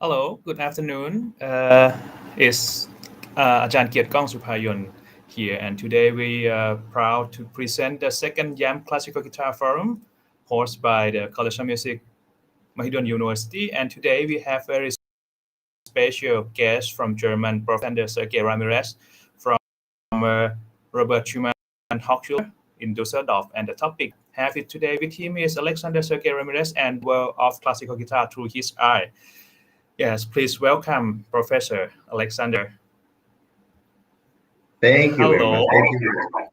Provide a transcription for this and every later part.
Hello, good afternoon. It's Ajahn Kiat Supayon here, and today we are proud to present the second YAMP Classical Guitar Forum hosted by the College of Music Mahidol University. And today we have very special guest from German, Prof. Alexander-Sergei Ramirez from Robert Schumann Hochschule in Düsseldorf. And the topic have it today with him is Alexander-Sergei Ramirez and world of classical guitar through his eye. Yes, please welcome Professor Alexander. Thank you very much. Hello. Thank you very much.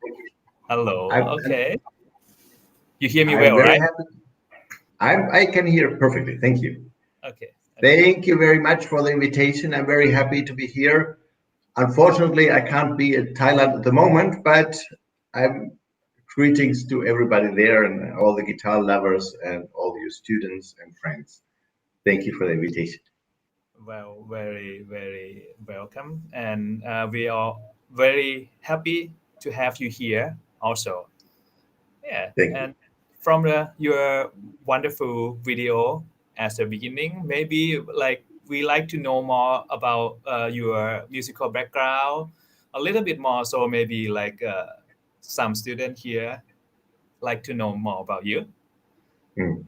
Hello. I'm, Okay. You hear me I'm well, very right? happy. I can hear perfectly. Thank you. Okay. Thank you very much for the invitation. I'm very happy to be here. Unfortunately, I can't be in Thailand at the moment, but I'm greetings to everybody there and all the guitar lovers and all your students and friends. Thank you for the invitation. Well, very welcome. And we are very happy to have you here also. Yeah. Thank you. And from your wonderful video as the beginning, maybe like we like to know more about your musical background a little bit more. So maybe like some student here like to know more about you. Mm.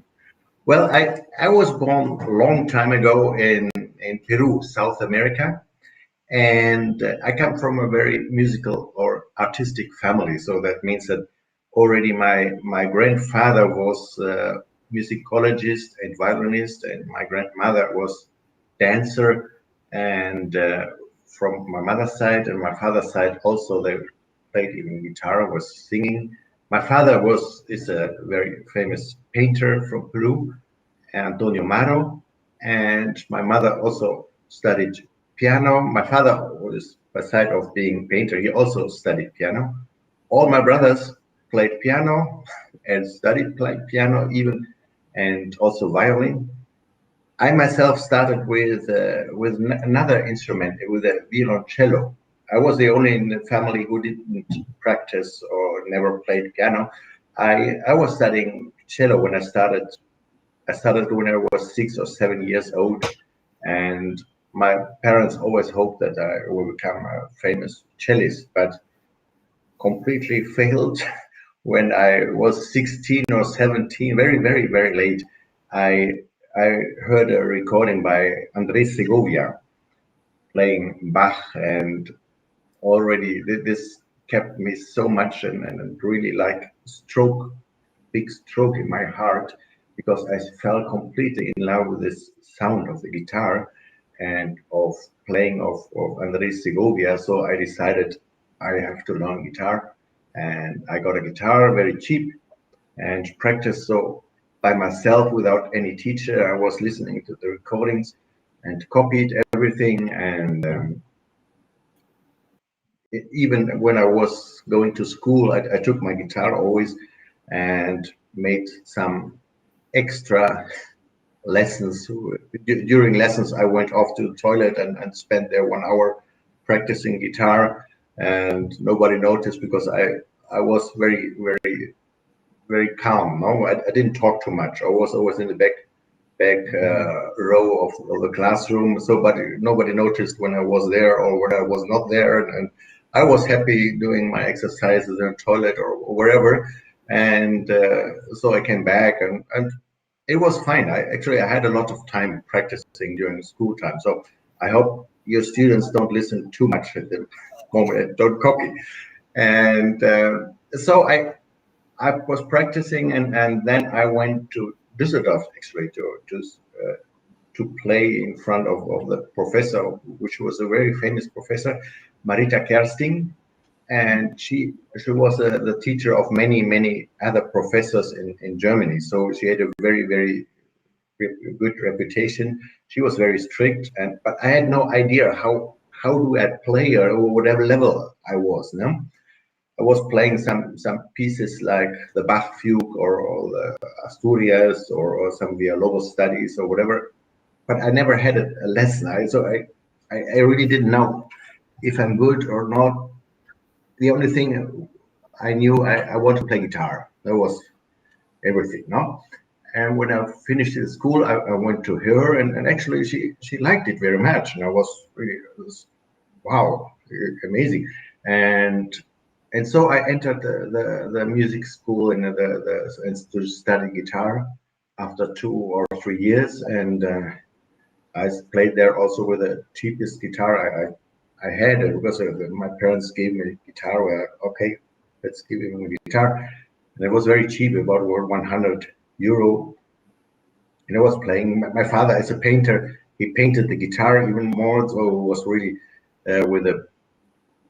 Well, I was born a long time ago in Peru, South America. And I come from a very musical or artistic family, so that means that already my grandfather was a musicologist and violinist, and my grandmother was dancer. And from my mother's side and my father's side, also they played even guitar, was singing. My father is a very famous painter from Peru, Antonio Maro, and my mother also studied piano. My father was, beside of being painter, he also studied piano. All my brothers played piano and studied playing piano even, and also violin. I myself started with another instrument, with a violoncello. I was the only in the family who didn't practice or never played piano. I was studying cello when I started. I started when I was 6 or 7 years old, and my parents always hoped that I will become a famous cellist, but completely failed when I was 16 or 17, very late. I I heard a recording by Andres Segovia playing Bach, and already this kept me so much and really like big stroke in my heart, because I fell completely in love with this sound of the guitar and of playing of Andres Segovia. So I decided I have to learn guitar, and I got a guitar very cheap and practiced so by myself without any teacher. I was listening to the recordings and copied everything. And even when I was going to school, I took my guitar always and made some extra lessons. During lessons, I went off to the toilet and spent there 1 hour practicing guitar, and nobody noticed because I was very calm. No, I didn't talk too much. I was always in the back row of the classroom, so but nobody noticed when I was there or when I was not there, and I was happy doing my exercises in the toilet or wherever. And so I came back, and it was fine. I had a lot of time practicing during school time. So I hope your students don't listen too much at the moment, don't copy. And so I was practicing, and then I went to Düsseldorf actually to play in front of the professor, which was a very famous professor, Marita Kersting. And she was the teacher of many other professors in Germany. So she had a very good reputation. She was very strict, but I had no idea how do I play or whatever level I was. No, I was playing some pieces like the Bach fugue or the Asturias or some Villalobos studies or whatever, but I never had a lesson. I really didn't know if I'm good or not. The only thing I knew, I want to play guitar. That was everything, no? and when I finished the school, I went to her, and actually she liked it very much, and I was really, it was, wow, amazing, and so I entered the music school and to study guitar after 2 or 3 years, and I played there also with the cheapest guitar I had, because my parents gave me a guitar. Where, okay, let's give him a guitar, and it was very cheap, about 100 euro. And I was playing. My father, as a painter, he painted the guitar even more, so it was really with a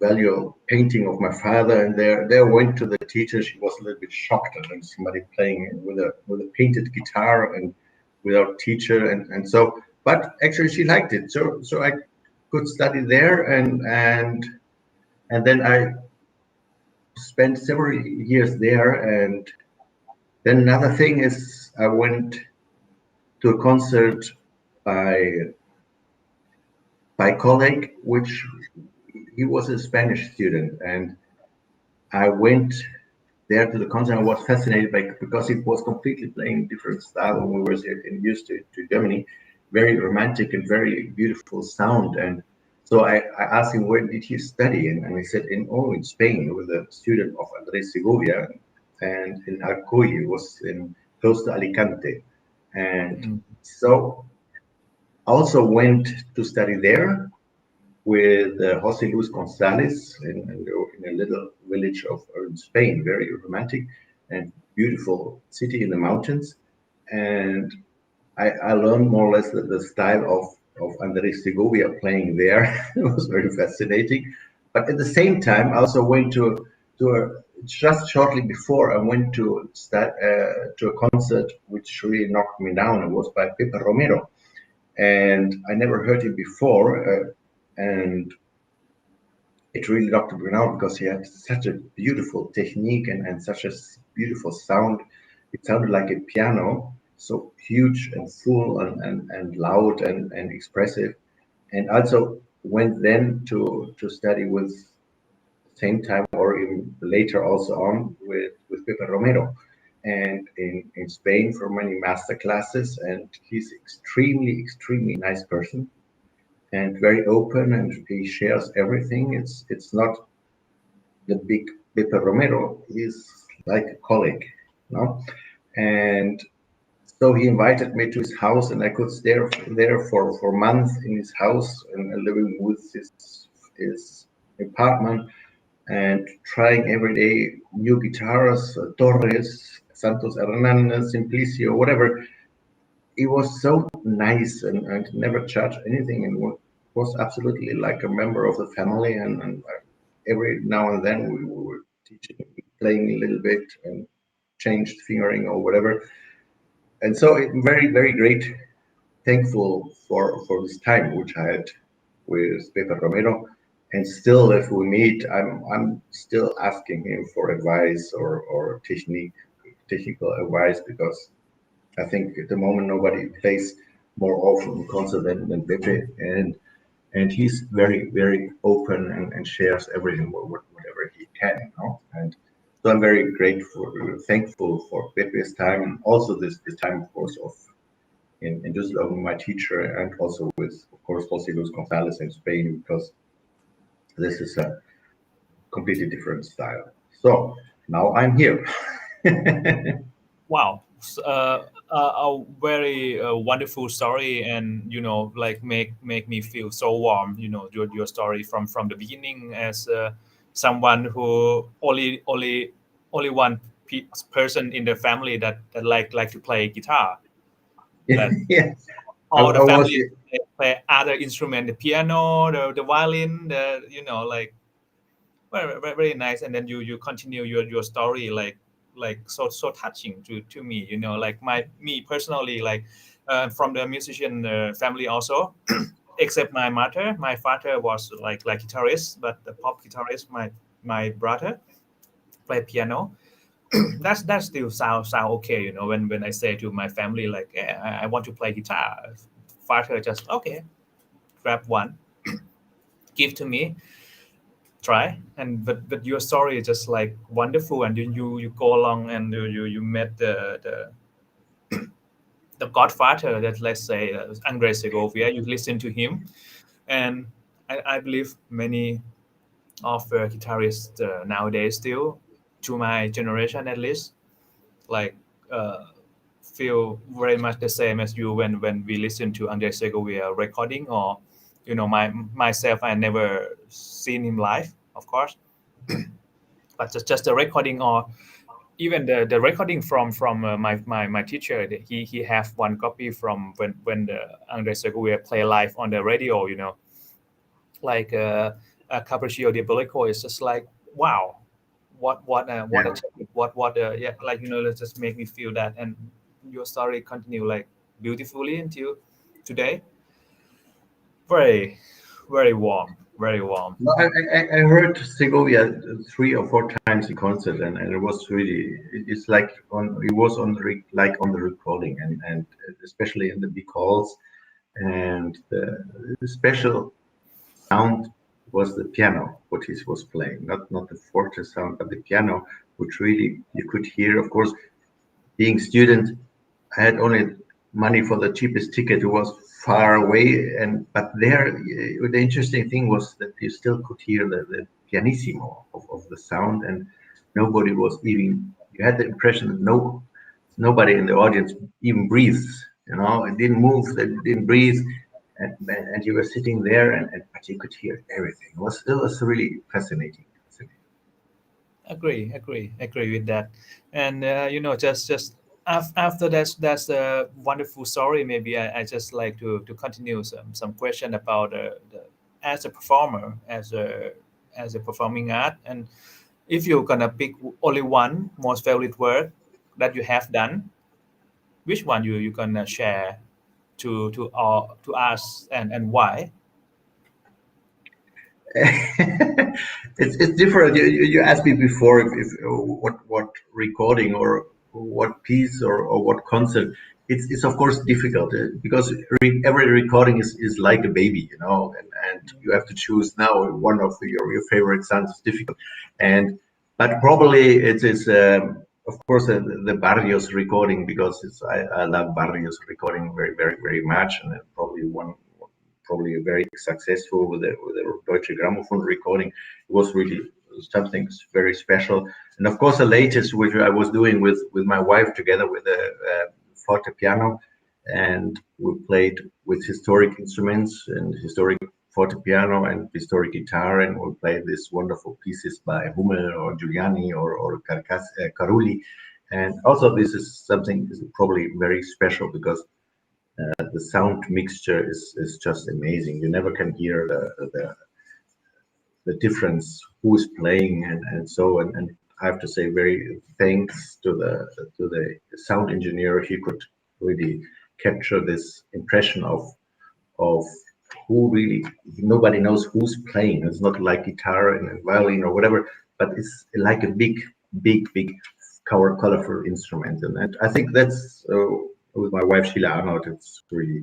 value painting of my father. And there went to the teacher. She was a little bit shocked at somebody playing with a painted guitar and without teacher, and so. But actually, she liked it. So I could study there, and then I spent several years there. And then another thing is, I went to a concert by colleague, which he was a Spanish student, and I went there to the concert. I was fascinated by, because it was completely playing different style when we were used to Germany, very romantic and very beautiful sound. And so I asked him, where did he study? And he said, in Spain, with a student of Andres Segovia, and in Alcoy, was in close to Alicante. And Mm. so also went to study there with Jose Luis Gonzalez in a little village of in Spain, very romantic and beautiful city in the mountains. And I learned more or less the style of Andres Segovia playing there. It was very fascinating. But at the same time, I also went just shortly before, I went to a concert which really knocked me down. It was by Pepe Romero, and I never heard him before, and it really knocked me out, because he had such a beautiful technique, and such a beautiful sound. It sounded like a piano, so huge and full and loud and expressive. And also went then to study with, same time or even later also on, with Pepe Romero, and in Spain, for many master classes. And he's extremely nice person, and very open, and he shares everything. It's not the big Pepe Romero. He's like a colleague, you know. And so he invited me to his house, and I could stay there for months in his house, and living with his apartment, and trying every day new guitars, Torres, Santos Hernandez, Simplicio, whatever. He was so nice, and never charged anything, and was absolutely like a member of the family. And every now and then we were teaching, playing a little bit, and changed fingering or whatever. And so very great, thankful for this time which I had with Pepe Romero. And still, if we meet, I'm still asking him for advice, or technical advice, because I think at the moment nobody plays more often concert than Pepe, and he's very open, and shares everything, whatever he can, you know. And so I'm very grateful, thankful for Pepe's time, and also this time, of course, of in Düsseldorf, my teacher, and also with, of course, Jose Luis Gonzalez in Spain, because this is a completely different style. So now I'm here. Wow. A very wonderful story, and like make me feel so warm. Your story from the beginning, as someone who only one person in the family that like to play guitar. That Yeah, all the I was. family play other instrument, the piano, the violin, like very nice. And then you continue your story, like so touching to me, like me personally, like from the musician family also. Except my father was like guitarist, but the pop guitarist, my brother play piano. That still sound okay, when I say to my family, like, yeah, I want to play guitar. Father just, okay, grab one, give to me, try. And but your story is just like wonderful, and you go along, and you met the godfather, that let's say Andre Segovia. You listen to him, and I believe many of guitarists nowadays still, to my generation at least, like uh, feel very much the same as you when we listen to Andre Segovia recording, or myself, I never seen him live, of course, but just the recording, or even the recording from my teacher. He have one copy from when the Andre Segovia play live on the radio, like Capriccio Diabolico is just like, wow, what a Yeah. technique, yeah, like it just make me feel that. And your story continue like beautifully until today. Very, very warm, very warm. No, I heard Segovia 3 or 4 times in concert, and it was really, it's like it was on like on the recording, and especially in the big halls, and the special sound was the piano, what he was playing, not the forte sound, but the piano, which really you could hear. Of course, being student, I had only money for the cheapest ticket. It was far away, and but there, the interesting thing was that you still could hear the pianissimo of the sound, and nobody was even. You had the impression that nobody in the audience even breathes. It didn't move, they didn't breathe, and you were sitting there, and but you could hear everything. It was really fascinating. Agree with that. And just after that's a wonderful story. Maybe I just like to continue some question about as a performer, as a performing art. And if you're gonna pick only one most favorite work that you have done, which one you gonna share to us, and why? It's different. You asked me before if what recording or what piece or what concert. It's of course difficult because every recording is like a baby, and you have to choose now one of your favorite songs. Is difficult, and but probably it is of course the Barrios recording, because I love Barrios recording very very very much, and probably probably very successful with the Deutsche Grammophon recording. It was really something very special. And of course, the latest, which I was doing with my wife together with the forte piano, and we played with historic instruments and historic forte piano and historic guitar, and we played these wonderful pieces by Hummel or Giuliani or Carulli. And also, this is something is probably very special because the sound mixture is just amazing. You never can hear the difference who is playing, and so, and I have to say very thanks to the sound engineer. He could really capture this impression of who really, nobody knows who's playing. It's not like guitar and violin or whatever, but it's like a big colorful instrument. And I think that's with my wife Sheila Arnold. It's really,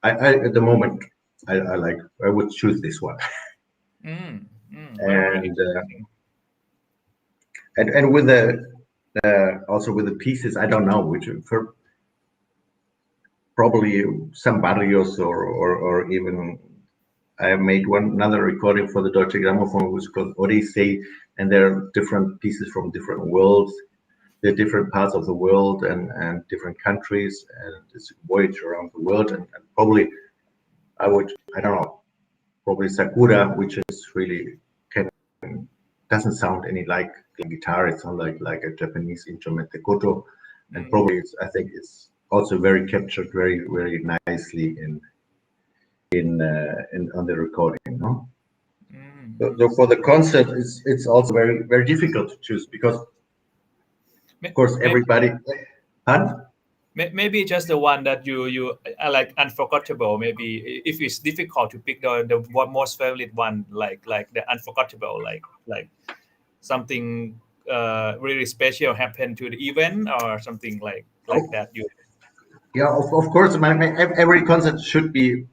I at the moment I would choose this one. Very, very and uh, interesting. and with the also with the pieces, I don't know which, for probably some Barrios or even I have made another recording for the Deutsche Grammophon, which is called Odyssey, and there are different pieces from different worlds, the different parts of the world, and different countries, and it's a voyage around the world. And probably I don't know, probably Sakura, which is really can doesn't sound any like guitar. It sounds like a Japanese instrument, the koto, and probably I think it's also very captured very very nicely in on the recording. No? So for the concert, it's also very very difficult to choose because of course Maybe, everybody. Huh? maybe just the one that you are like unforgettable. Maybe if it's difficult to pick the most favorite one, like the unforgettable, like something really special happened to the event, or something like Oh, that. You yeah, of course, every concert should be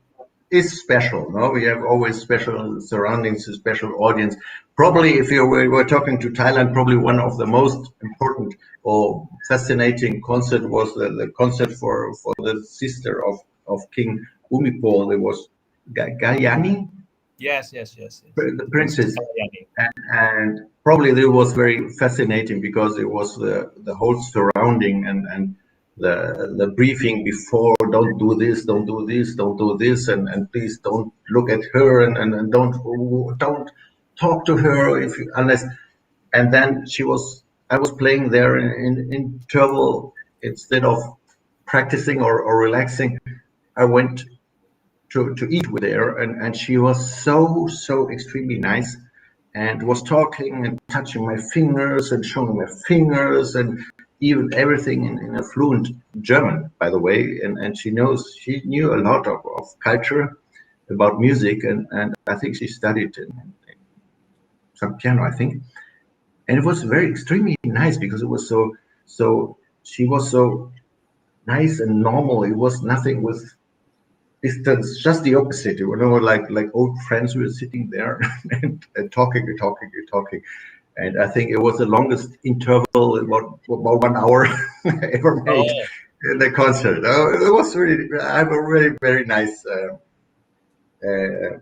is special. No, we have always special surroundings, a special audience. Probably, if you were talking to Thailand, probably one of the most important or fascinating concert was the concert for the sister of King Bhumipol. There was Gayani, Yes, yes, yes, yes. the Princess princess, Kalayani. and probably it was very fascinating because it was the whole surrounding and the briefing before, don't do this, don't do this, don't do this, and please don't look at her and don't talk to her if you, unless. And then I was playing there in interval. Instead of practicing or relaxing, I went to eat with her, and she was so extremely nice, and was talking and touching my fingers and showing my fingers and even everything in a fluent German, by the way. And she knew a lot of culture about music, and I think she studied in some piano, I think. And it was very extremely nice because it was so she was so nice and normal. It was nothing with distance, just the opposite. You know, like old friends who were sitting there and talking. And I think it was the longest interval, about 1 hour ever made Oh, in the concert. It was really, I have a really very nice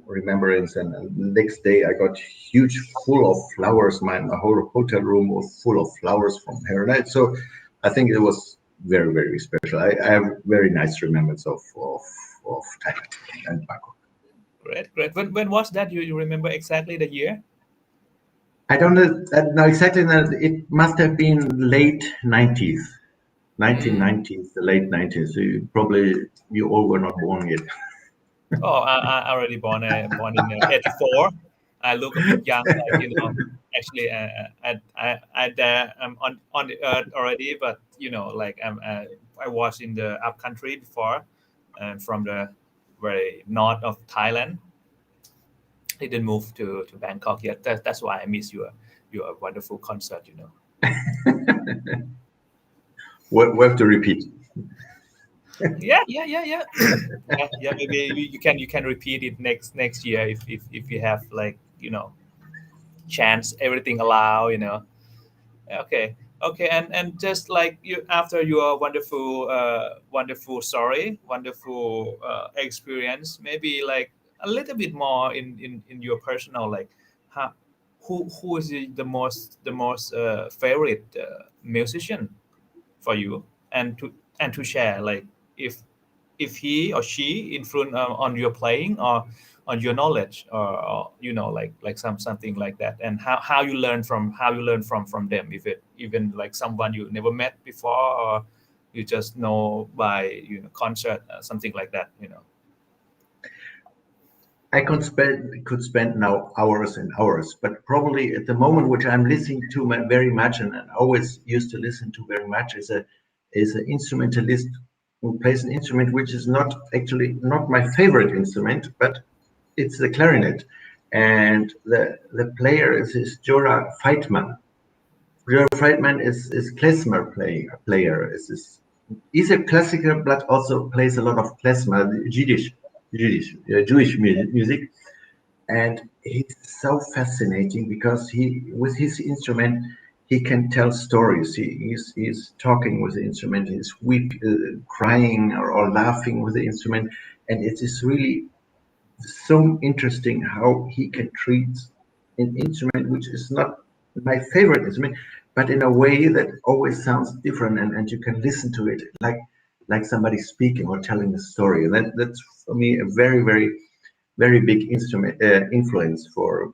remembrance. And the next day I got huge, full of flowers. My whole hotel room was full of flowers from her. And so I think it was very special. I have very nice remembrance of Thailand and Bangkok. great, great. When was that? You remember exactly the year? I don't know exactly. It must have been late 90s, Mm. 1990s, the late 90s. So you all were not born yet. Oh, I already born in 84. I look a bit young, like Actually, I'm on the earth already, but like I was in the up country before, and from the very north of Thailand. I didn't move to Bangkok yet. That's why I miss your wonderful concert. We have to repeat. Yeah. Yeah. Maybe you can repeat it next year if you have like chance, everything allow. Okay, okay, and just like you after your wonderful story, wonderful experience, maybe like a little bit more in your personal, like how who is the most favorite musician for you, and to share, like if if he or she influence on your playing or on your knowledge, or like something like that, and how you learn from them, if it even like someone you never met before, or you just know by concert, something like that. I could spend now hours and hours, but probably at the moment which I'm listening to very much, and always used to listen to very much, is an instrumentalist who plays an instrument which is not actually not my favorite instrument, but it's the clarinet, and the player is Jora Feitman. Jora Feitman is klezmer player. He's a classical, but also plays a lot of klezmer, Jewish music, and he's so fascinating because with his instrument, he can tell stories. He's talking with the instrument. He's crying or laughing with the instrument, and it is really so interesting how he can treat an instrument which is not my favorite instrument, but in a way that always sounds different, and you can listen to it like somebody speaking or telling a story. And that's for me a very big instrument influence for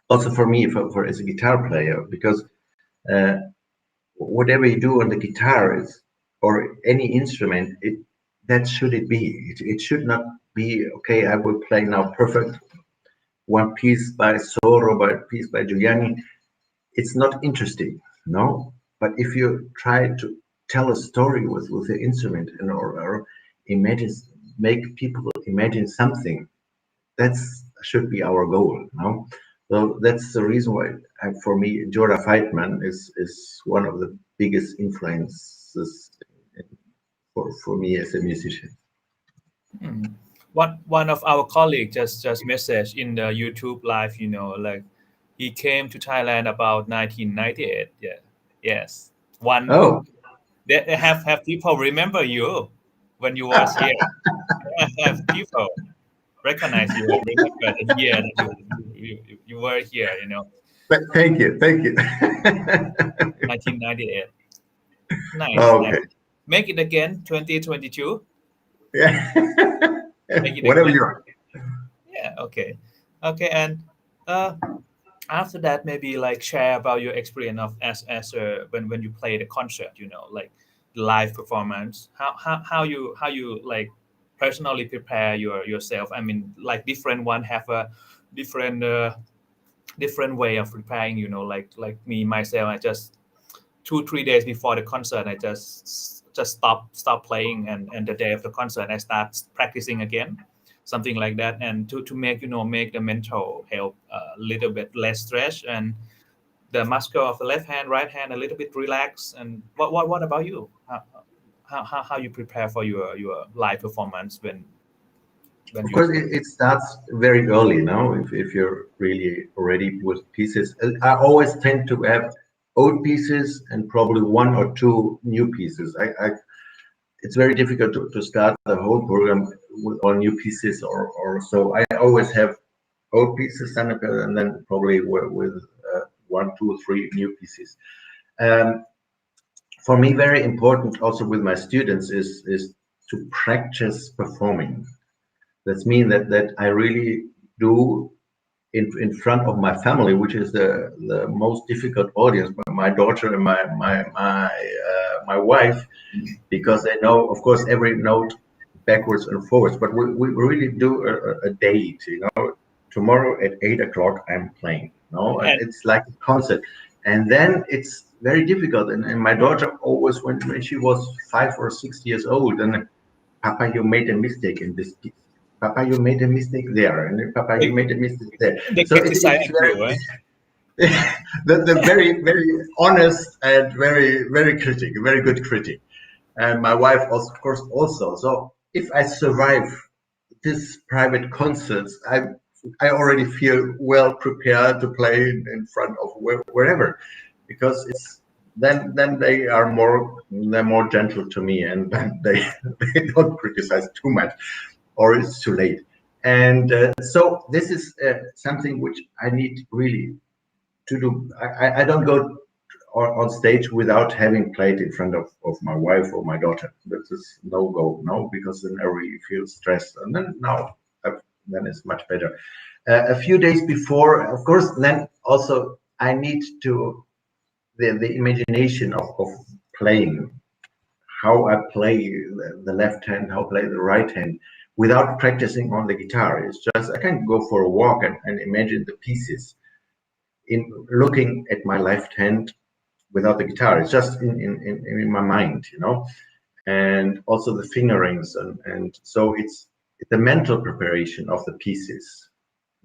also for me for as a guitar player, because uh, whatever you do on the guitar is or any instrument, that should it be. It should not be okay. I will play now perfect one piece by Soro, by piece by Giuliani. It's not interesting, no. But if you try to tell a story with the instrument and or imagine make people imagine something, that's should be our goal, no? So that's the reason why, for me, Jorah Feitman is one of the biggest influences for me as a musician. Hmm. One of our colleagues just messaged in the YouTube live, like he came to Thailand about 1998. Yeah, yes. One Oh, they have people remember you when you was here. Have people recognize you and remember the year that you were here. thank you, thank you. 1998. Nice, nice. Okay, Make it again, 2022. yeah, Make it whatever again. you are. Yeah. Okay. Okay. And uh, after that, maybe like share about your experience of as when you play the concert. Like the live performance. How you like personally prepare yourself. I mean, like different one have a different different way of preparing. Like me myself, I just 2 3 days before the concert, I just stop playing, and the day of the concert, I start practicing again, something like that, and to make make the mental health a little bit less stress, and the muscle of the left hand, right hand a little bit relaxed. And what about you? How you prepare for your live performance when Of you course, it starts very early now. If you're really ready with pieces, I always tend to have old pieces and probably one or two new pieces. It's very difficult to start the whole program with all new pieces or so. I always have old pieces stand and then probably with one, two, three new pieces. Um, for me, very important also with my students is to practice performing. That's mean that I really do in front of my family, which is the most difficult audience, my daughter and my wife, because they know, of course, every note backwards and forwards. But we really do a date, tomorrow at 8 o'clock I'm playing, and and it's like a concert. And then it's very difficult. And my daughter always, when she was 5 or 6 years old, and Papa, you made a mistake in this piece. Papa, you made a mistake there, and then, Papa, you they, made a mistake there. they So criticize it's you, right? very the very very honest and very critic, very good critic. And my wife also, of course, also. So if I survive this private concerts, I already feel well prepared to play in front of wherever, because it's then they're more gentle to me, and then they don't criticize too much, or it's too late. And so this is something which I need really to do. I don't go on stage without having played in front of my wife or my daughter. This is no go, no, because then I really feel stressed. And then now, then it's much better. A few days before, of course, then also I need to the imagination of playing, how I play the left hand, how I play the right hand, without practicing on the guitar. It's just I can go for a walk and imagine the pieces in looking at my left hand without the guitar. It's just in my mind, and also the fingerings, and so it's the mental preparation of the pieces.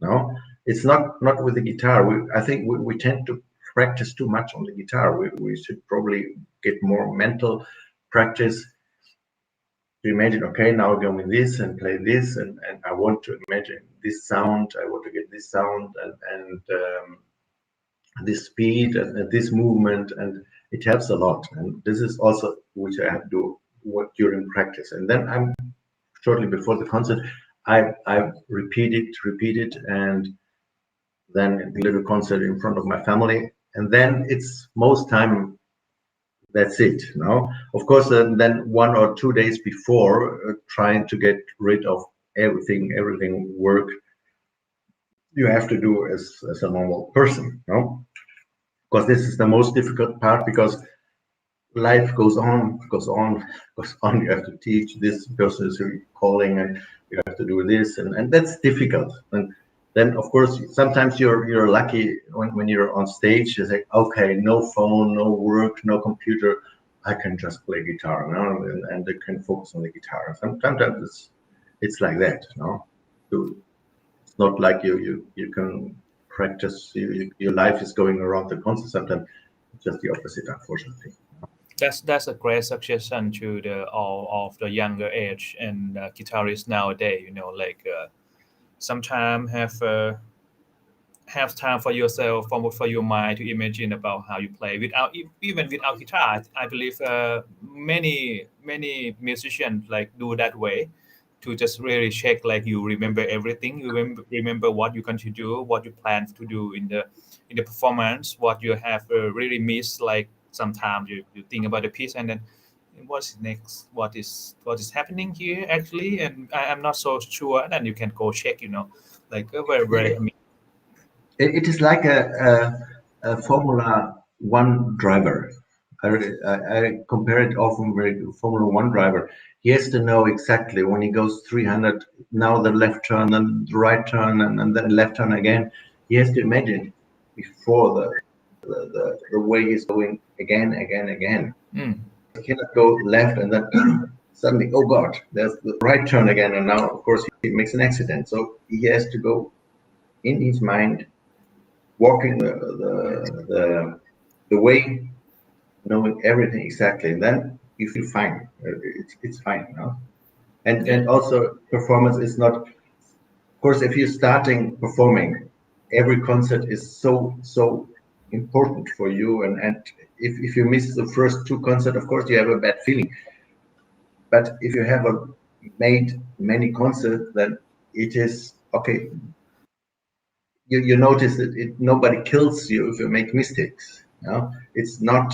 No, it's not with the guitar. I think we tend to practice too much on the guitar. We should probably get more mental practice to imagine, okay, now I'm going this and play this, and I want to imagine this sound, I want to get this sound, and this speed and this movement, and it helps a lot. And this is also which I have to do during practice. And then I'm shortly before the concert, I repeat it, and then a little concert in front of my family, and then it's most time that's it. Of course, then 1 or 2 days before, trying to get rid of everything work you have to do as a normal person. Because this is the most difficult part, because life goes on. You have to teach, this person is calling, and you have to do this, and that's difficult. And then, of course, sometimes you're lucky when you're on stage. You say, okay, no phone, no work, no computer. I can just play guitar now, and I can focus on the guitar. Sometimes it's like that. It's not like you can practice. Your life is going around the concert. Sometimes it's just the opposite, unfortunately. That's a great suggestion to the all of the younger age and guitarists nowadays. Like sometimes have time for yourself, for your mind to imagine about how you play without even without guitar. I believe many musicians like do that way to just really check like you remember everything. You remember what you're going to do, what you plan to do in the performance, what you have really missed. Like sometimes you think about the piece and then what's next, what is happening here actually, and I'm not so sure. And then you can go check, like very. It is like a Formula One driver. I compare it often with a Formula One driver. He has to know exactly when he goes 300, now the left turn, then the right turn, and then left turn again. He has to imagine before the way he's going again. Mm. He cannot go left and then suddenly, oh God, there's the right turn again. And now, of course, he makes an accident. So he has to go in his mind walking the way, knowing everything exactly, and then you feel fine. It's fine, Yeah. And also performance is not. Of course, if you're starting performing, every concert is so important for you, and if you miss the first two concerts, of course you have a bad feeling. But if you have made many concerts, then it is okay. You notice that nobody kills you if you make mistakes. It's not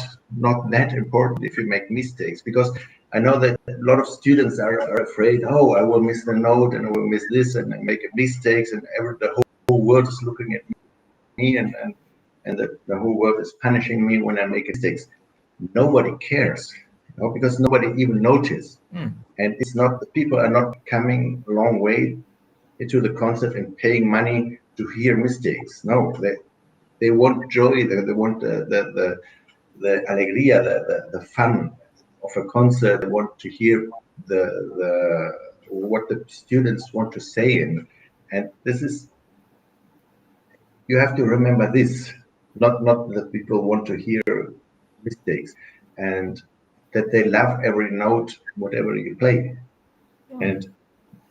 that important if you make mistakes, because I know that a lot of students are afraid. Oh, I will miss the note and I will miss this and I make mistakes, and the whole world is looking at me, and the whole world is punishing me when I make mistakes. Nobody cares, because nobody even notice, Mm. and it's not, the people are not coming a long way into the concert and paying money to hear mistakes. No, they want joy. They want the alegría, the fun of a concert. They want to hear the what the students want to say, and this is, you have to remember this. Not that people want to hear mistakes, and that they love every note, whatever you play, Mm. and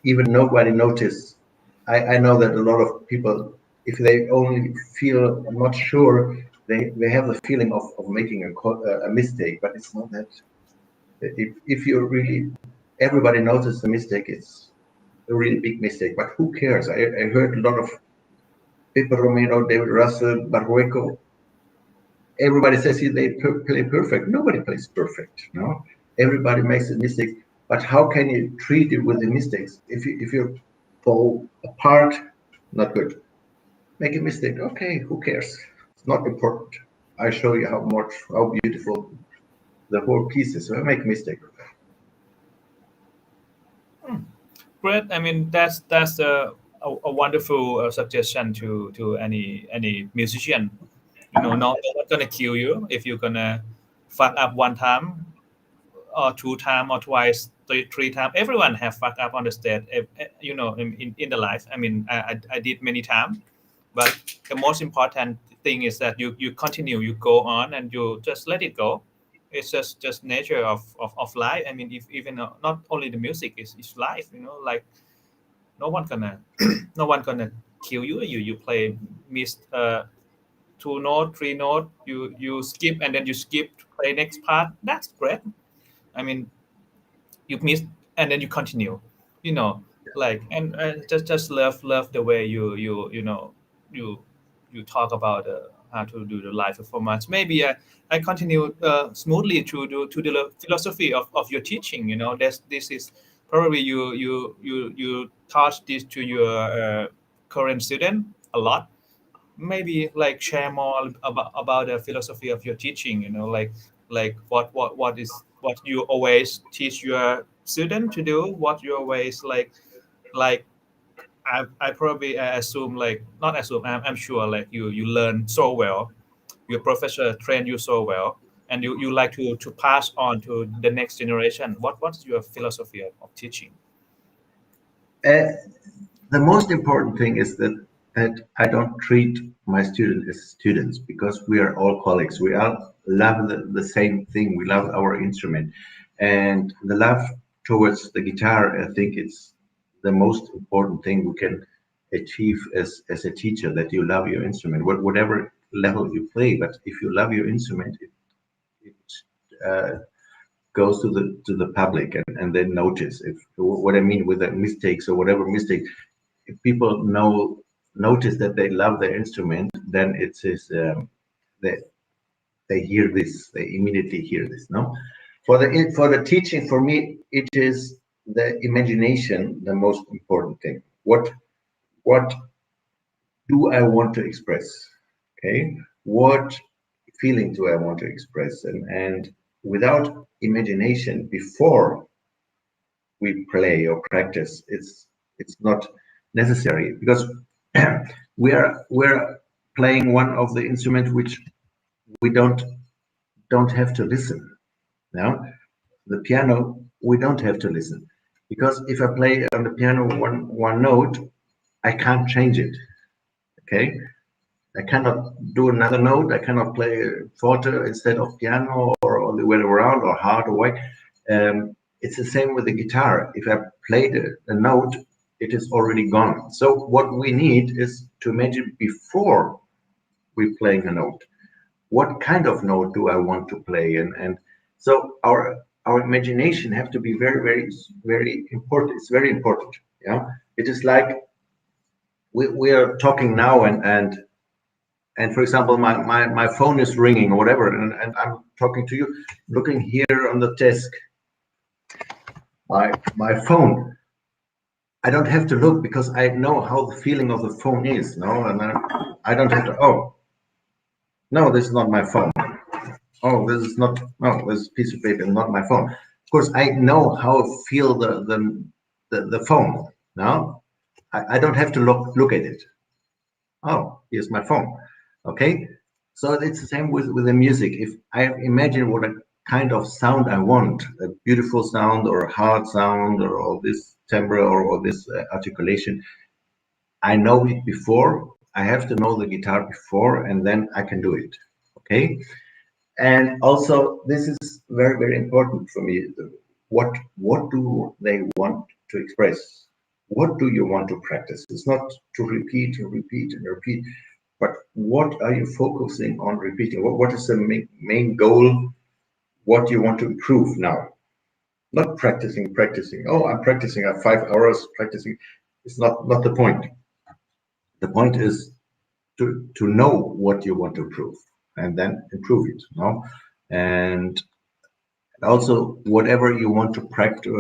even nobody notice. I know that a lot of people, if they only feel not sure, they have the feeling of making a mistake, but it's not that. If you really, everybody notices the mistake, it's a really big mistake, but who cares? I heard a lot of Pepe Romero, David Russell, Barrueco. Everybody says they play perfect. Nobody plays perfect. No, everybody makes a mistake. But how can you treat it with the mistakes? If you fall apart, not good. Make a mistake. Okay, who cares? It's not important. I show you how beautiful the whole piece is. So I make a mistake. Great. I mean, that's a wonderful suggestion to any musician. Not gonna kill you if you're gonna fuck up one time or two time or twice, three time. Everyone have fuck up on the stage. In the life. I mean, I did many times, but the most important thing is that you continue, you go on, and you just let it go. It's just nature of life. I mean, if even not only the music, it's life. Like no one gonna no one gonna kill you. You play miss two note, three note. You skip and then you skip to play next part. That's great. I mean, you miss and then you continue. You know, like and just love the way you you talk about how to do the live performance. Maybe I continue smoothly to the philosophy of your teaching. This is probably you taught this to your current student a lot. Maybe like share more about the philosophy of your teaching. Like what you always teach your student to do. What you always like I probably assume, like not assume, I'm sure like you learn so well, your professor trained you so well, and you like to pass on to the next generation. What's your philosophy of teaching? Uh, the most important thing is that I don't treat my students as students, because we are all colleagues. We are love the same thing. We love our instrument, and the love towards the guitar. I think it's the most important thing we can achieve as a teacher. That you love your instrument, whatever level you play. But if you love your instrument, it goes to the public, and then notice if what I mean with the mistakes or whatever mistake. If people notice that they love their instrument, then it is they they hear this, they immediately hear this. No, for the teaching, for me, it is the imagination the most important thing. What do I want to express? Okay, what feeling do I want to express? And without imagination before we play or practice, it's not necessary, because we're playing one of the instruments which we don't have to listen. Now, the piano, we don't have to listen, because if I play on the piano one note, I can't change it. Okay, I cannot do another note. I cannot play forte instead of piano, or the way around, or hard or white. It's the same with the guitar. If I played a note, it is already gone. So what we need is to imagine before we're playing a note, what kind of note do I want to play, and so our imagination have to be very, very, very important. It's very important. Yeah, it is like we are talking now, and for example, my phone is ringing or whatever, and I'm talking to you, looking here on the desk, my phone. I don't have to look, because I know how the feeling of the phone is. No, and I don't have to. Oh, no, this is not my phone. Oh, this is not. No, this is a piece of paper, not my phone. Of course, I know how I feel the phone. Now, I don't have to look at it. Oh, here's my phone. Okay, so it's the same with the music. If I imagine what a kind of sound I want, a beautiful sound or a hard sound, or all this timbre, or this articulation, I know it before. I have to know the guitar before, and then I can do it. Okay, and also this is very, very important for me. What do they want to express? What do you want to practice? It's not to repeat and repeat and repeat, but what are you focusing on repeating? What is the main goal? What do you want to improve now? Not practicing. Oh, I'm practicing. I have 5 hours practicing. It's not the point. The point is to know what you want to improve, and then improve it. No, and also whatever you want to practice,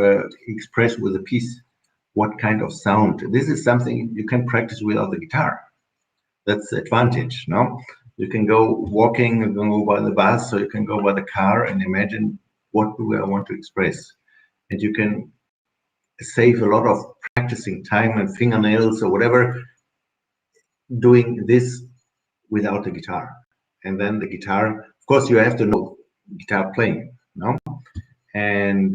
express with a piece, what kind of sound. This is something you can practice without the guitar. That's the advantage. No, you can go walking, you can go by the bus, or you can go by the car, and imagine, what do I want to express, and you can save a lot of practicing time and fingernails or whatever, doing this without the guitar. And then the guitar, of course, you have to know guitar playing. No, and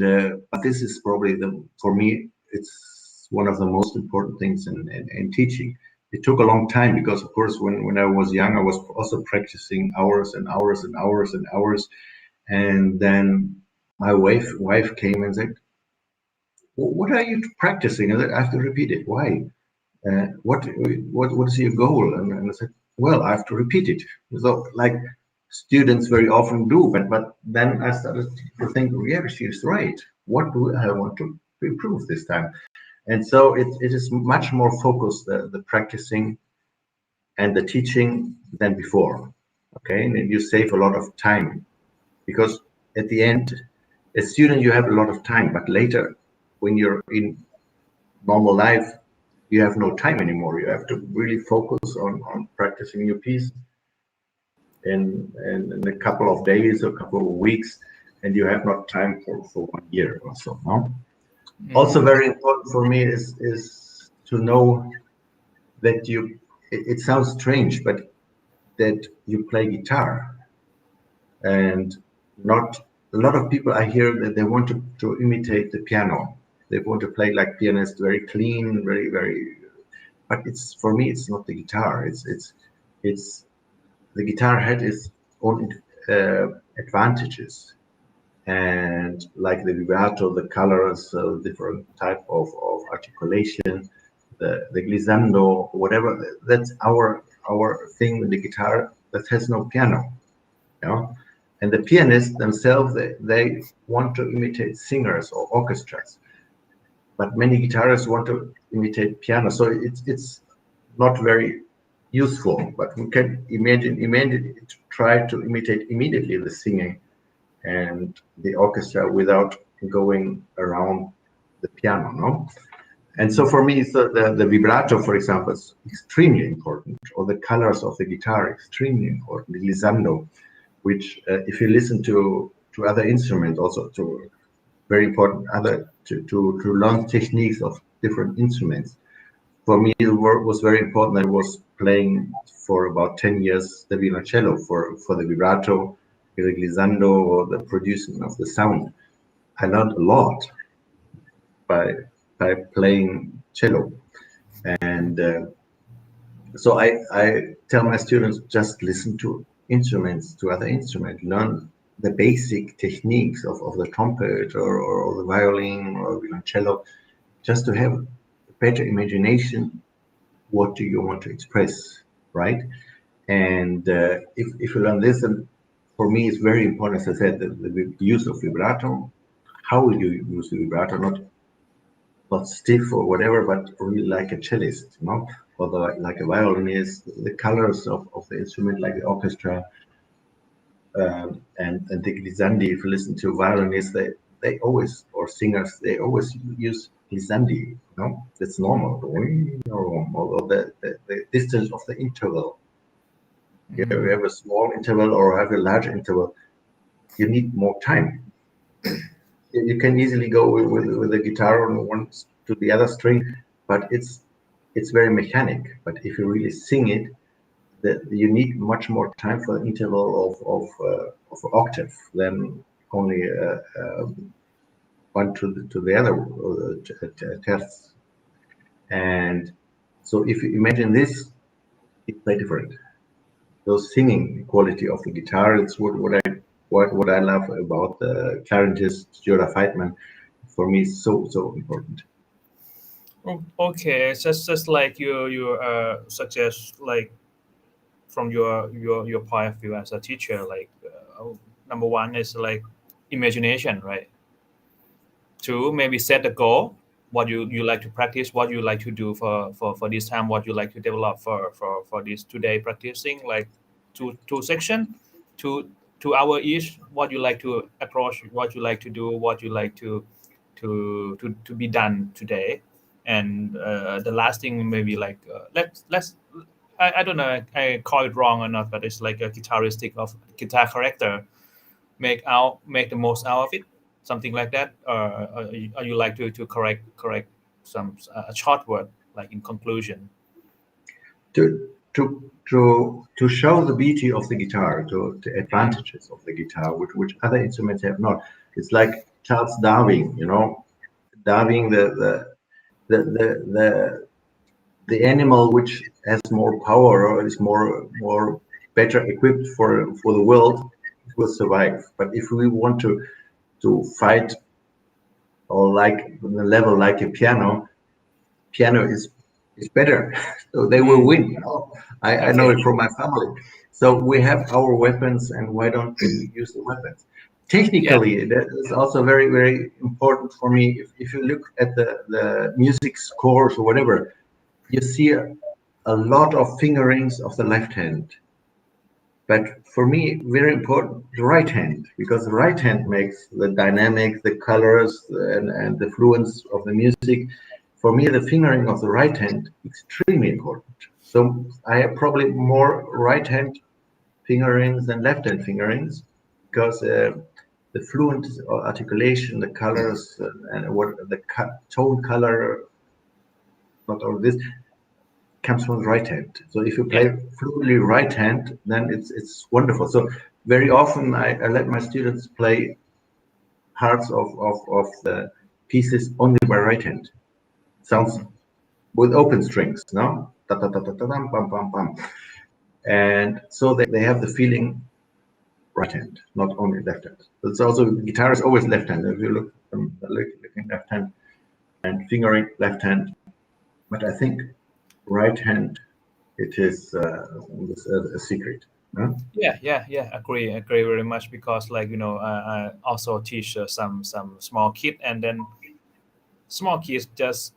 but this is probably for me, it's one of the most important things in teaching. It took a long time, because of course when I was young, I was also practicing hours and hours and hours and hours, and then my wife came and said, what are you practicing? And I have to repeat it. Why? What is your goal? And I said, well, I have to repeat it. So like students very often do, but then I started to think, yeah, she's right. What do I want to improve this time? And so it is much more focused, the practicing and the teaching, than before. Okay, and you save a lot of time, because at the end, as student, you have a lot of time, but later, when you're in normal life, you have no time anymore. You have to really focus on practicing your piece in a couple of days or a couple of weeks, and you have not time for 1 year or so. No? Also very important for me is to know that it sounds strange, but that you play guitar, and not a lot of people I hear that they want to imitate the piano. They want to play like pianist, very clean, very, very, but it's, for me, it's not the guitar. It's the guitar had its own advantages. And like the vibrato, the colors, different type of articulation, the glissando, whatever. That's our thing with the guitar that has no piano, you know. And the pianists themselves, they want to imitate singers or orchestras, but many guitarists want to imitate piano. So it's not very useful. But we can imagine try to imitate immediately the singing and the orchestra without going around the piano, no? And so for me, so the vibrato, for example, is extremely important, or the colors of the guitar extremely important. The glissando, which if you listen to other instruments, also to very important other to learn techniques of different instruments. For me, the work was very important. I was playing for about 10 years the violoncello for the vibrato, the glissando, or the producing of the sound. I learned a lot by playing cello, and so I tell my students, just listen to instruments, to other instruments, learn the basic techniques of the trumpet or the violin or violoncello, just to have a better imagination. What do you want to express, right? And if you learn this, and for me, it's very important, as I said, the use of vibrato. How will you use the vibrato? Not stiff or whatever, but really like a cellist, you know, or like a violinist. The colors of the instrument, like the orchestra, and the glissandi. If you listen to violinists, they always, or singers, they always use glissandi. You know, that's normal. Although the distance of the interval, if you have a small interval or have a large interval, you need more time. You can easily go with the guitar on one to the other string, but it's very mechanic. But if you really sing it, you need much more time for the interval of octave than only one to the other tests. And so if you imagine this, it's very different. So singing quality of the guitar, it's what I love about the clarinetist Joda Feitman. For me, is so important. Okay, just like you suggest, like from your point of view as a teacher, like number one is like imagination, right? Two, maybe set a goal, what you like to practice, what you like to do for this time, what you like to develop for this today practicing, like two section, two hour each, what you like to approach, what you like to do, what you like to be done today. And the last thing maybe like let's I don't know, I call it wrong or not, but it's like a guitaristic of guitar character, make the most out of it, something like that. Or you like to correct some short word like in conclusion. To show the beauty of the guitar, to the advantages of the guitar, which other instruments have not. It's like Charles Darwin, you know, Darwin, the the the the animal which has more power or is more better equipped for the world, it will survive. But if we want to fight or like the level like a piano is better. So they will win, you know. I know Okay. it from my family. So we have our weapons, and why don't we use the weapons? Yeah. Technically, that is also very, very important for me. If you look at the music scores or whatever, you see a lot of fingerings of the left hand. But for me, very important, the right hand, because the right hand makes the dynamic, the colors, and the fluence of the music. For me, the fingering of the right hand extremely important. So I have probably more right hand fingerings than left hand fingerings because the fluent articulation, the colors, and what the tone color, not all this comes from the right hand. So if you Yeah. play fluently right hand, then it's wonderful. So very often I let my students play parts of the pieces only by right hand. Sounds with open strings, no? Da, da, da, da, da, dum, bum, bum, bum. And so they have the feeling right hand, not only left hand. It's also guitar is always left hand. If you look looking left hand and fingering left hand, but I think right hand it is a secret. Huh? Yeah. Agree very much because like I also teach some small kid, and then small kids just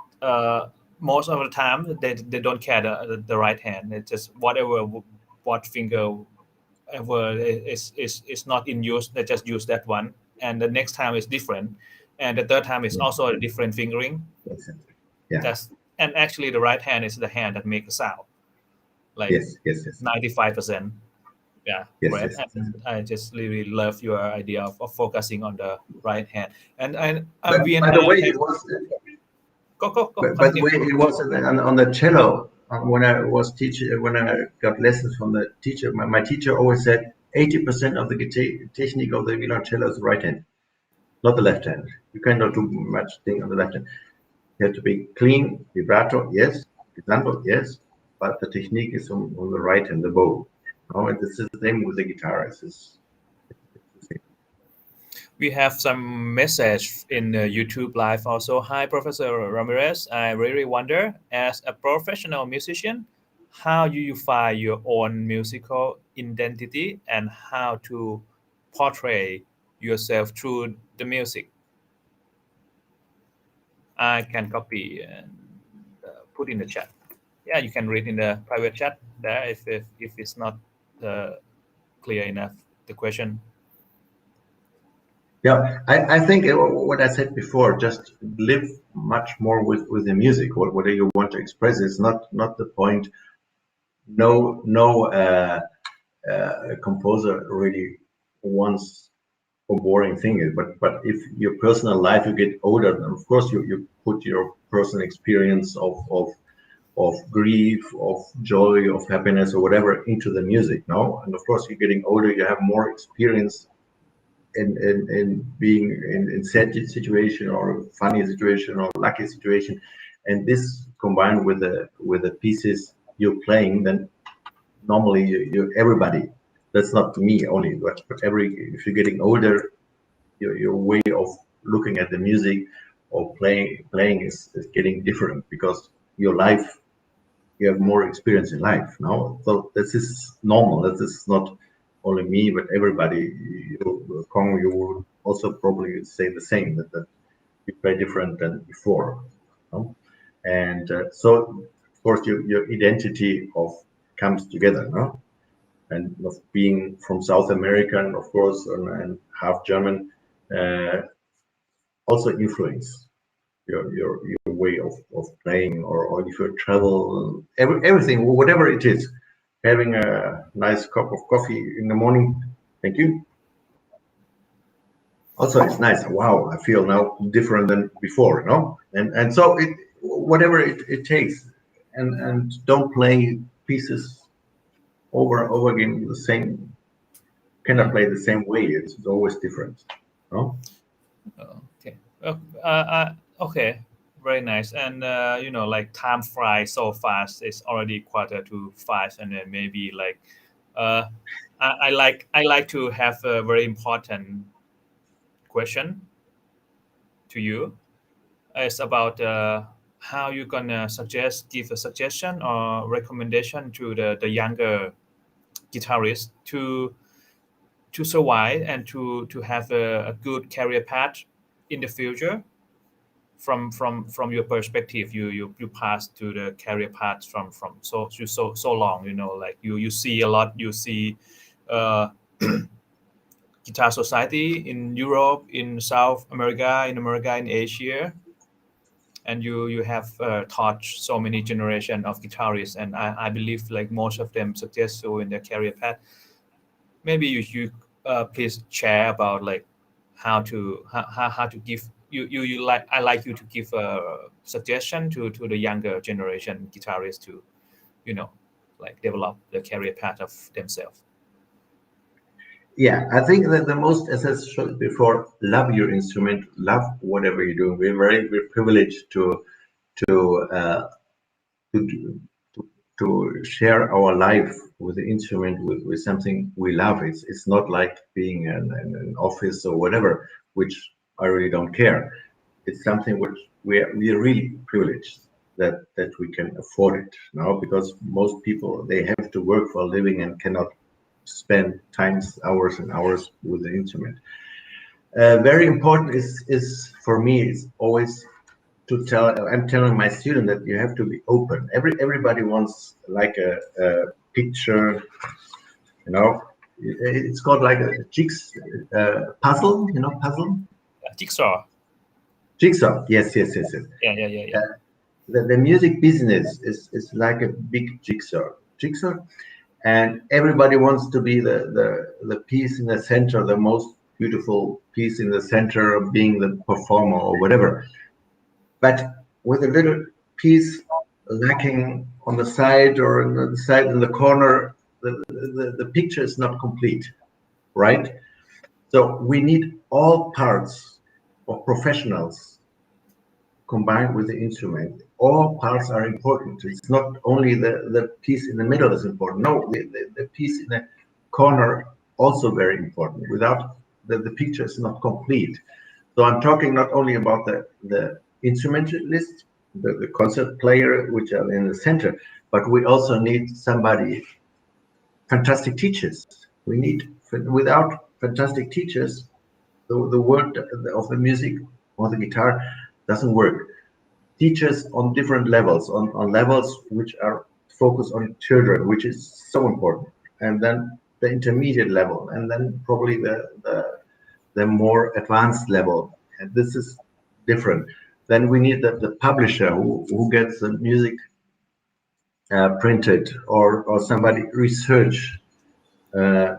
most of the time they don't care the right hand. It's just whatever what finger ever is not in use, they just use that one, and the next time is different, and the third time is Yeah, also a different fingering. exactly. Yeah. That's and actually the right hand is the hand that make a sound like Yes. Yes. Yes. 95%. Yeah, Yes. great. Yes. And I just really love your idea of focusing on the right hand. And But we and by I the way, have it was. go But by the continue. way, it was on the cello when I was teaching. When I got lessons from the teacher, my teacher always said 80% of the technique of the violoncello is right hand, not the left hand. You cannot do much thing on the left hand. You have to be clean, vibrato, yes, glissando, yes, but the technique is on the right hand, the bow. No, and this is the same with the guitar. It's the same. We have some message in YouTube live also. Hi, Professor Ramirez. I really wonder, as a professional musician, how you find your own musical identity and how to portray yourself through the music. I can copy and put in the chat. Yeah, you can read in the private chat there if it's not uh, clear enough the question. Yeah, I think what I said before, just live much more with the music. Whatever you want to express is not the point. No composer really wants a boring thing. But if your personal life you get older, then of course you put your personal experience of grief, of joy, of happiness, or whatever into the music. No, and of course you're getting older, you have more experience in being in sad situation or funny situation or lucky situation, and this combined with the pieces you're playing, then normally you everybody. That's not me only, but every if you're getting older, your way of looking at the music or playing is getting different because your life you have more experience in life now. So this is normal. This is not only me, but everybody. Kong, you would also probably say the same that you play different than before. No? And so, of course, your identity of comes together, no? And of being from South America, and of course, and half German, uh, also influence your way of playing, or if you travel, everything, whatever it is, having a nice cup of coffee in the morning. Thank you. Also, it's nice. Wow, I feel now different than before, no? And so it whatever it takes, and don't play pieces over and over again the same. Cannot play the same way. It's always different, no? Okay. Okay. Very nice. And like time flies so fast. It's already 4:45, and then maybe like, uh, I like to have a very important question to you. It's about how you gonna give a suggestion or recommendation to the younger guitarist to survive and to have a good career path in the future from your perspective. You pass to the career path from so long, like you see a lot. You see uh, guitar society in Europe, in South America, in Asia, and you have taught so many generation of guitarists, and I believe like most of them successful in their career path. Maybe you please share about like how to give you like I like you to give a suggestion to the younger generation guitarists to you know like develop the career path of themselves. Yeah, I think that the most, as I showed before, love your instrument, love whatever you're doing. We're privileged to to uh, to to share our life with the instrument, with something we love. It's not like being in an office or whatever, which I really don't care. It's something which we are really privileged that we can afford it now, because most people, they have to work for a living and cannot spend times, hours and hours with the instrument. Very important is for me is always to tell. I'm telling my student that you have to be open. Everybody wants like a picture, you know. It's called like a puzzle, you know, puzzle. Jigsaw. Jigsaw. Yes. Yeah. The music business is like a big jigsaw, and everybody wants to be the piece in the center, the most beautiful piece in the center of being the performer or whatever. But with a little piece lacking on the side or on the side in the corner, the picture is not complete, right? So we need all parts of professionals combined with the instrument. All parts are important. It's not only the piece in the middle is important. No, the piece in the corner also very important. Without the picture is not complete. So I'm talking not only about the instrumentalist, the concert player, which are in the center, but we also need somebody, fantastic teachers. We need, without fantastic teachers, the world of the music or the guitar doesn't work. Teachers on different levels, on levels which are focused on children, which is so important, and then the intermediate level, and then probably the more advanced level, and this is different. Then we need the publisher who gets the music printed, or somebody research. Uh,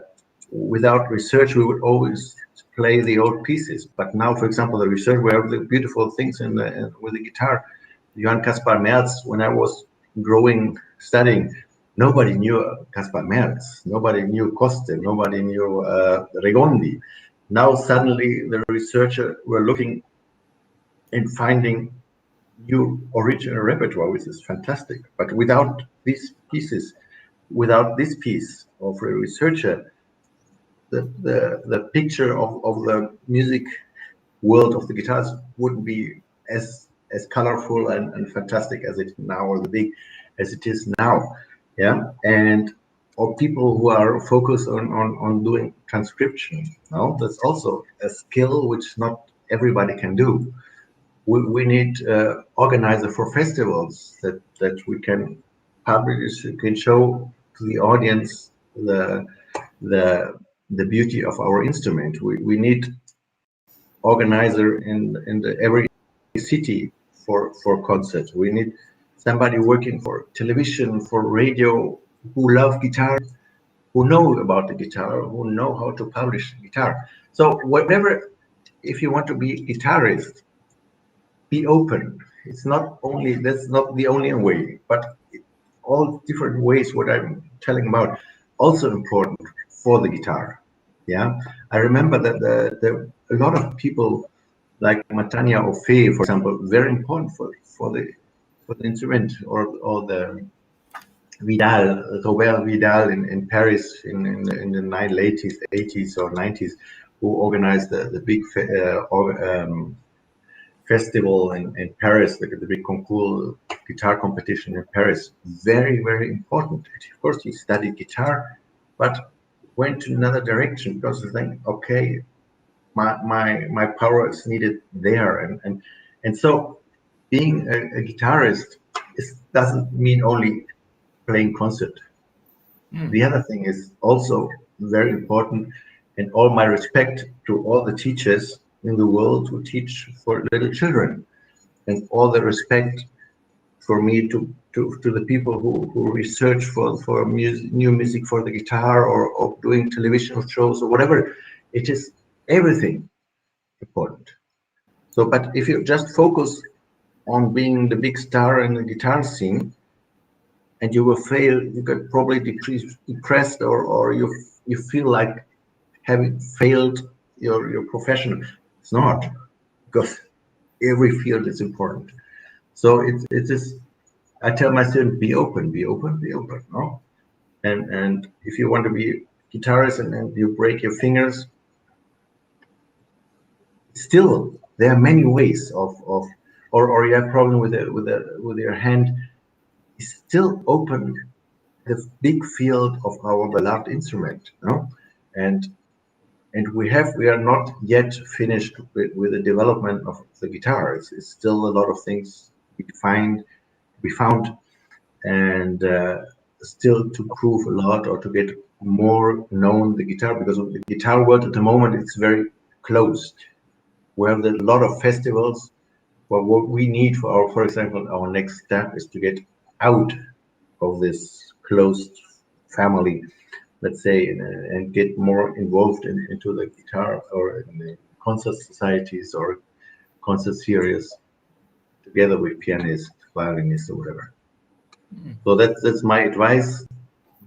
Without research, we would always play the old pieces. But now, for example, the research, we have the beautiful things with the guitar. Johann Caspar Merz, when I was growing, studying, nobody knew Caspar Merz, nobody knew Coste, nobody knew Regondi. Now suddenly the researcher were looking and finding new original repertoire, which is fantastic. But without these pieces, without this piece of a researcher, the picture of the music world of the guitars wouldn't be as colorful and fantastic as it now, or the big as it is now. Yeah, and or people who are focused on doing transcription. No, that's also a skill which not everybody can do. We need organizer for festivals that we can publish, can show to the audience the the beauty of our instrument. We need organizer in every city for concerts. We need somebody working for television, for radio, who love guitar, who know about the guitar, who know how to publish guitar. So whatever, if you want to be guitarist, be open. It's not only, that's not the only way, but all different ways what I'm telling about also important for the guitar. Yeah, I remember that a lot of people like Matania or Fee, for example, very important for the instrument, or the Vidal, Robert Vidal in Paris in the late 80s or 90s, who organized the big festival in Paris, the big concours guitar competition in Paris. Very important. Of course, he studied guitar, but went to another direction because he think, okay, my power is needed there, and so being a guitarist doesn't mean only playing concert. The other thing is also very important, and all my respect to all the teachers in the world who teach for little children, and all the respect for me to the people who research for new music for the guitar, or doing television shows or whatever. It is everything important. So, but if you just focus on being the big star in the guitar scene, and you will fail, you get probably depressed, or you feel like having failed your profession. It's not, because every field is important. So it is I tell my students, be open, be open, be open. No, and if you want to be guitarist and you break your fingers, still there are many ways or you have problem with your hand. It's still open the big field of our beloved instrument. No, and we are not yet finished with the development of the guitar. It's still a lot of things we found, and still to prove a lot or to get more known the guitar, because of the guitar world at the moment it's very closed. We have a lot of festivals, but what we need for example, our next step is to get out of this closed family, let's say, and get more involved into the guitar or in the concert societies or concert series together with pianists, violinists, or whatever. So that's my advice.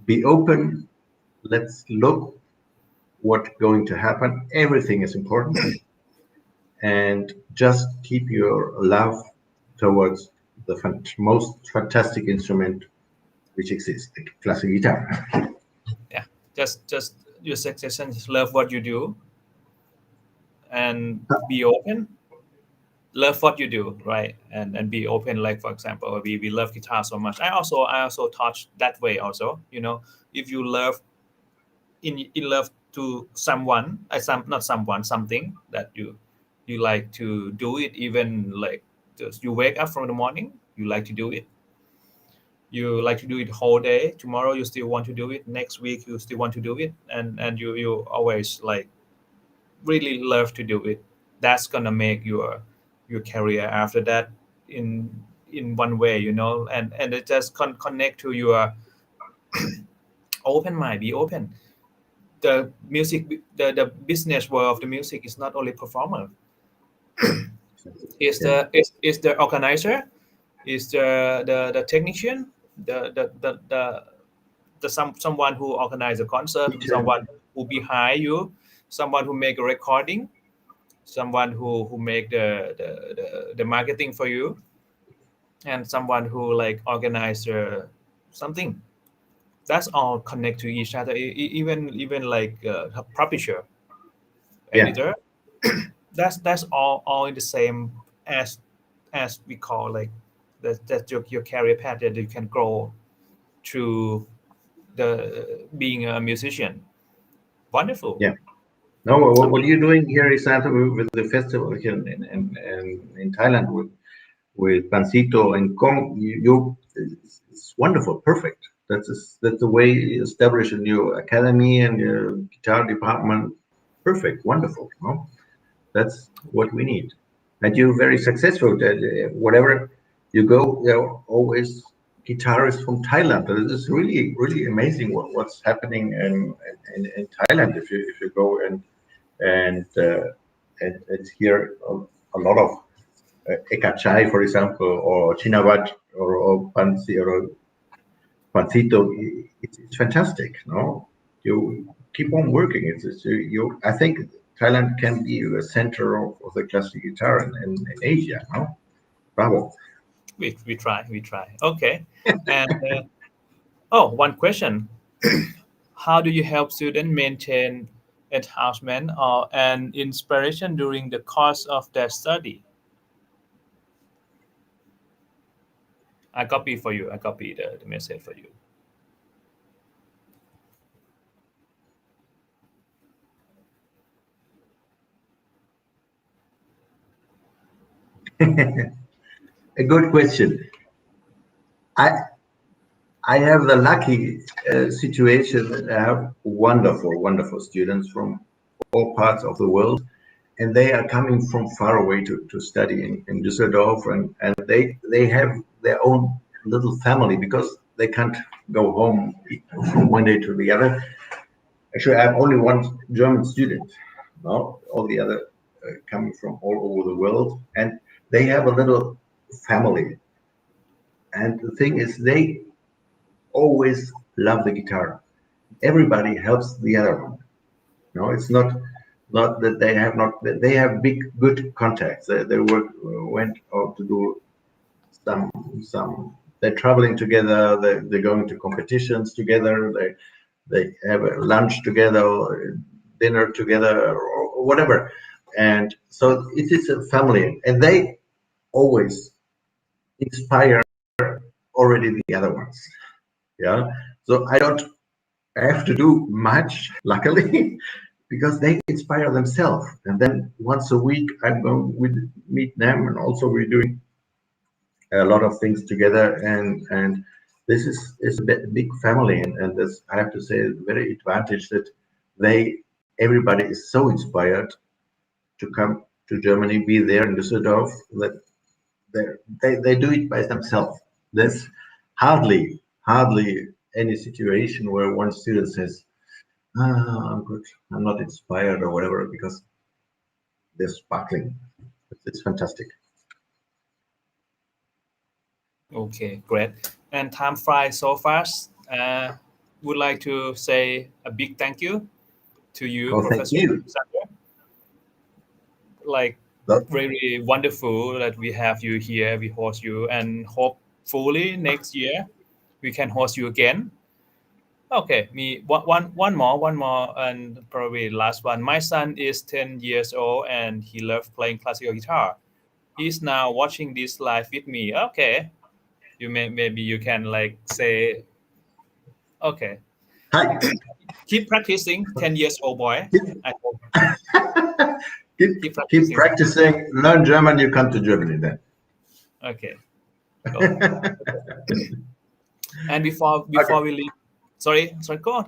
Be open. Let's look what's going to happen. Everything is important, and just keep your love towards the most fantastic instrument which exists, the classic guitar. Yeah, just your suggestion is love what you do and be open. Love what you do, right? And be open. Like for example, we love guitar so much. I also touch that way also. If you love in love to someone, some not someone, something that you like to do it, even like just you wake up from the morning, you like to do it. You like to do it whole day. Tomorrow you still want to do it. Next week you still want to do it, and you always like really love to do it. That's gonna make your career after that in in one way, and it just connect to your open mind. Be open. The music, the business world of the music is not only performer. Is Yeah, is the organizer, is the technician, the someone who organize a concert, teacher. someone who behind you, someone who make a recording, someone who make the marketing for you, and someone who like organize something. That's all connect to each other. Even like a publisher, Yeah, editor. That's all in the same as as we call like that's your career path that you can grow through the being a musician. Wonderful. yeah. No, what are Amazing. you doing here is that with the festival here in Thailand with Pancito and Kong? It's wonderful, perfect. That's the way you establish a new academy and your guitar department. Perfect, wonderful. No? That's what we need. And you're very successful. That whatever you go, there are always guitarists from Thailand. It's really, really amazing what's happening in Thailand. If you go and hear a lot of Eka Chai, for example, or Chinawat or Pancito, it's fantastic. No, you keep on working. You. I think Thailand can be a center of the classic guitar in Asia. No, bravo. We try. Okay. And oh, one question. How do you help students maintain attachment or and inspiration during the course of their study? I copy for you. I copy the message for you. A good question. I I have the lucky situation that I have wonderful, wonderful students from all parts of the world, and they are coming from far away to study in Düsseldorf, and they have their own little family because they can't go home from one day to the other. Actually, I have only one German student. No, all the other coming from all over the world, and they have a little family. And the thing is, they always love the guitar. Everybody helps the other one. No, it's not that they have not they have big good contacts. They went out to do some they're traveling together, they're going to competitions together, they have a lunch together, or dinner together, or whatever. And so it is a family, and they always inspire already the other ones. Yeah. So I don't have to do much, luckily, because they inspire themselves. And then once a week, I'm going with meet them, and also we're doing a lot of things together. And this is a big family, and this, I have to say, very advantage that everybody is so inspired to come to Germany, be there in Düsseldorf, that they do it by themselves. There's hardly any situation where one student says, I'm good, I'm not inspired or whatever, because they're sparkling. It's fantastic. Okay, great. And time flies so fast. Would like to say a big thank you to you, Well, thank Professor you. Alexander. Like, That- really wonderful that we have you here. We host you, and hopefully next year we can host you again. Okay, me one more, and probably last one. My son is 10 years old, and he loves playing classical guitar. He's now watching this live with me. Okay, maybe you can like say, okay, Hi. keep practicing, 10 years old boy. Keep, I hope keep keep practicing. practicing. Learn German. You come to Germany then. Okay, cool. And Okay. before we leave, sorry, go on.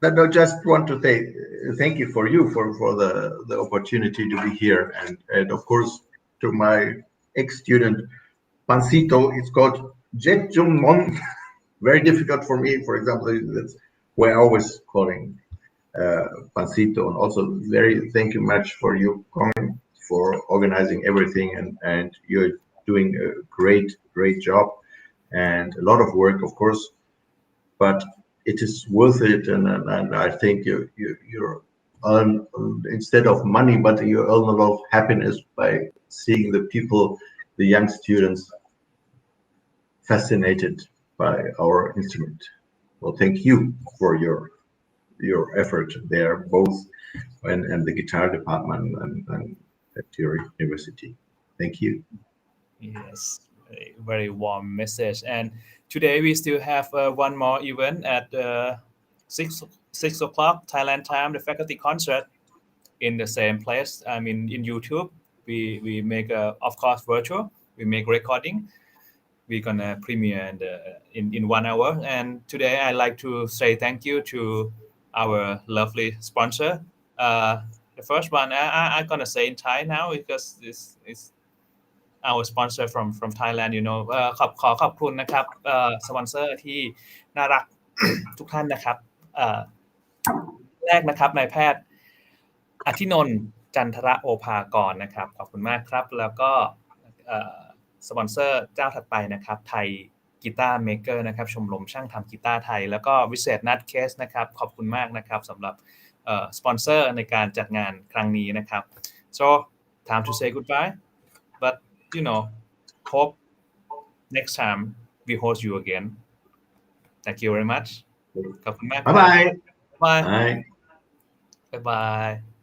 I just want to say thank you for the opportunity to be here, and of course to my ex-student Pancito. It's called Jejumon. Very difficult for me. For example, that's we're always calling Pancito. And also very thank you much for you coming, for organizing everything, and you're doing a great job and a lot of work, of course, but it is worth it. And I think you earn, instead of money, but you earn a lot of happiness by seeing the people, the young students, fascinated by our instrument. Well, thank you for your effort there, both and the guitar department and at your university. Thank you. Yes, a very warm message. And today we still have one more event at 6 o'clock Thailand time, the faculty concert in the same place. I mean, in YouTube, we make of course virtual. We make recording. We're gonna premiere in 1 hour. And today I like to say thank you to our lovely sponsor. Uh, the first one I'm gonna say in Thai now because this is our sponsor from Thailand,ขอบคุณนะครับสปอนเซอร์ที่น่ารัก ทุกท่านนะครับแรกนะครับนายแพทย์อธินนท์จันทระโอภากรนะครับขอบคุณมากครับแล้วก็สปอนเซอร์เจ้าถัดไปนะครับไทยกีตาร์เมเกอร์นะครับชมรมช่างทำกีตาร์ไทยแล้วก็วิเศษนัทเคสนะครับขอบคุณมากนะครับสำหรับสปอนเซอร์ในการจัดงานครั้งนี้นะครับ so time to say goodbye but hope next time we host you again. Thank you very much. ขอบคุณมากครับ Bye bye. Bye. Bye. Bye bye.